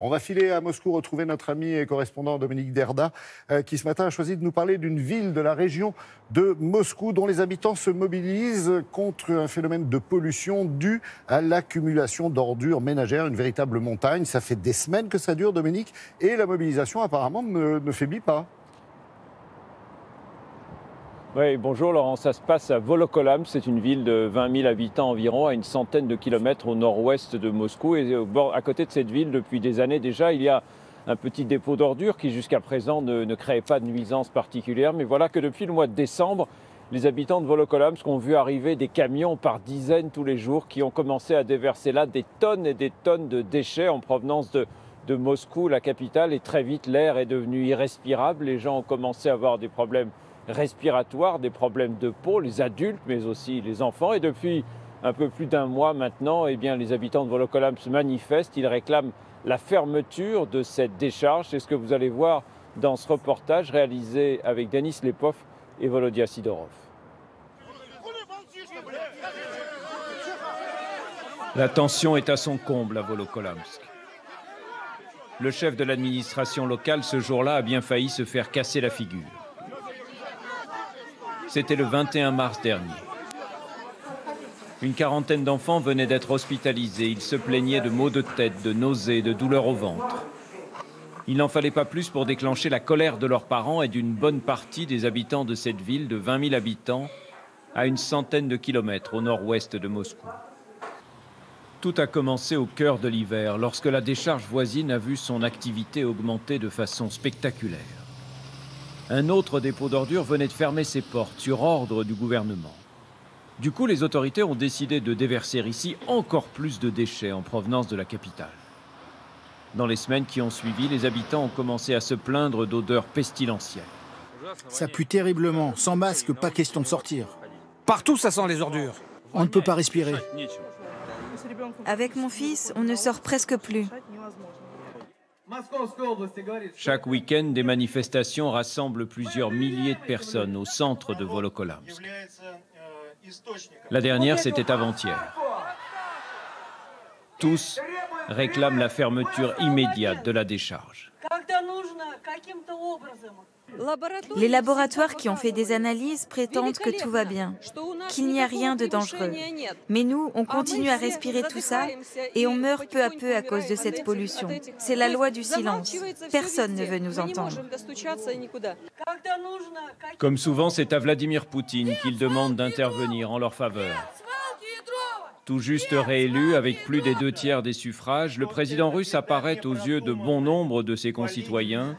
On va filer à Moscou, retrouver notre ami et correspondant Dominique Derda, qui ce matin a choisi de nous parler d'une ville de la région de Moscou dont les habitants se mobilisent contre un phénomène de pollution dû à l'accumulation d'ordures ménagères, une véritable montagne. Ça fait des semaines que ça dure, Dominique, et la mobilisation apparemment ne faiblit pas. Oui, bonjour Laurent, ça se passe à Volokolam, c'est une ville de 20 000 habitants environ, à une centaine de kilomètres au nord-ouest de Moscou. Et à côté de cette ville, depuis des années déjà, il y a un petit dépôt d'ordures qui jusqu'à présent ne créait pas de nuisance particulière. Mais voilà que depuis le mois de décembre, les habitants de Volokolam ont vu arriver des camions par dizaines tous les jours qui ont commencé à déverser là des tonnes et des tonnes de déchets en provenance de Moscou, la capitale. Et très vite, l'air est devenu irrespirable. Les gens ont commencé à avoir des problèmes respiratoires, des problèmes de peau, les adultes, mais aussi les enfants. Et depuis un peu plus d'un mois maintenant, eh bien, les habitants de Volokolam se manifestent. Ils réclament la fermeture de cette décharge. C'est ce que vous allez voir dans ce reportage réalisé avec Denis Lepov et Volodya Sidorov. La tension est à son comble à Volokolamsk. Le chef de l'administration locale, ce jour-là, a bien failli se faire casser la figure. C'était le 21 mars dernier. Une quarantaine d'enfants venaient d'être hospitalisés. Ils se plaignaient de maux de tête, de nausées, de douleurs au ventre. Il n'en fallait pas plus pour déclencher la colère de leurs parents et d'une bonne partie des habitants de cette ville de 20 000 habitants, à une centaine de kilomètres au nord-ouest de Moscou. Tout a commencé au cœur de l'hiver, lorsque la décharge voisine a vu son activité augmenter de façon spectaculaire. Un autre dépôt d'ordures venait de fermer ses portes sur ordre du gouvernement. Du coup, les autorités ont décidé de déverser ici encore plus de déchets en provenance de la capitale. Dans les semaines qui ont suivi, les habitants ont commencé à se plaindre d'odeurs pestilentielles. Ça pue terriblement. Sans masque, pas question de sortir. Partout, ça sent les ordures. On ne peut pas respirer. Avec mon fils, on ne sort presque plus. Chaque week-end, des manifestations rassemblent plusieurs milliers de personnes au centre de Volokolamsk. La dernière, c'était avant-hier. Tous réclament la fermeture immédiate de la décharge. Les laboratoires qui ont fait des analyses prétendent que tout va bien, qu'il n'y a rien de dangereux. Mais nous, on continue à respirer tout ça et on meurt peu à peu à cause de cette pollution. C'est la loi du silence. Personne ne veut nous entendre. Comme souvent, c'est à Vladimir Poutine qu'ils demandent d'intervenir en leur faveur. Tout juste réélu, avec plus des 2/3 des suffrages, le président russe apparaît aux yeux de bon nombre de ses concitoyens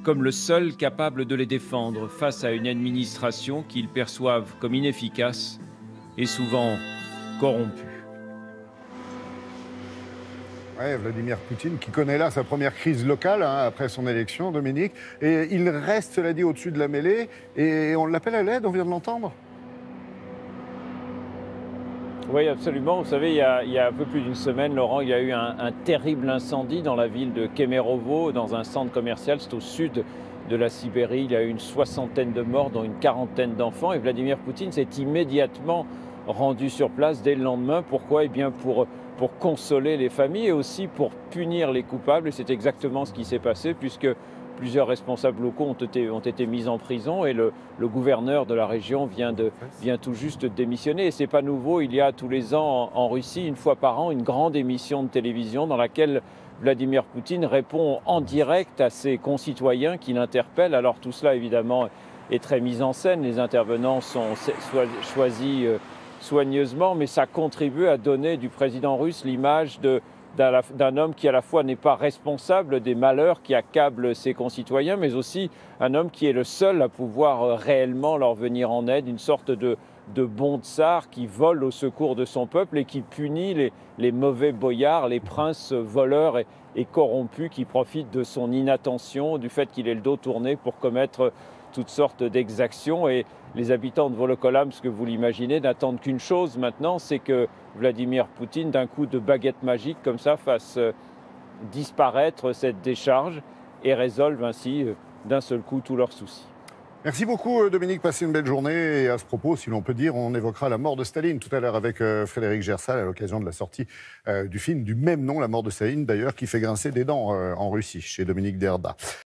comme le seul capable de les défendre face à une administration qu'ils perçoivent comme inefficace et souvent corrompue. Ouais, Vladimir Poutine qui connaît là sa première crise locale après son élection, Dominique. Et il reste, cela dit, au-dessus de la mêlée. Et on l'appelle à l'aide, on vient de l'entendre. Oui, absolument. Vous savez, il y a un peu plus d'une semaine, Laurent, il y a eu un terrible incendie dans la ville de Kemerovo, dans un centre commercial. C'est au sud de la Sibérie. Il y a eu une 60aine de morts, dont une quarantaine d'enfants. Et Vladimir Poutine s'est immédiatement rendu sur place dès le lendemain. Pourquoi ? Eh bien, pour consoler les familles et aussi pour punir les coupables. Et c'est exactement ce qui s'est passé, puisque plusieurs responsables locaux ont été mis en prison et le gouverneur de la région vient tout juste de démissionner. Et ce n'est pas nouveau, il y a tous les ans en Russie, une fois par an, une grande émission de télévision dans laquelle Vladimir Poutine répond en direct à ses concitoyens qui l'interpellent. Alors tout cela évidemment est très mis en scène, les intervenants sont choisis soigneusement, mais ça contribue à donner du président russe l'image d'un homme qui à la fois n'est pas responsable des malheurs qui accablent ses concitoyens, mais aussi un homme qui est le seul à pouvoir réellement leur venir en aide, une sorte de bon tsar qui vole au secours de son peuple et qui punit les mauvais boyards, les princes voleurs et corrompus qui profitent de son inattention, du fait qu'il ait le dos tourné pour commettre toutes sortes d'exactions. Et les habitants de Volokolamsk, vous l'imaginez, n'attendent qu'une chose maintenant, c'est que Vladimir Poutine, d'un coup de baguette magique comme ça, fasse disparaître cette décharge et résolve ainsi d'un seul coup tous leurs soucis. Merci beaucoup Dominique, passez une belle journée. Et à ce propos, si l'on peut dire, on évoquera la mort de Staline tout à l'heure avec Frédéric Gersal à l'occasion de la sortie du film du même nom, La mort de Staline d'ailleurs, qui fait grincer des dents en Russie, chez Dominique Derda.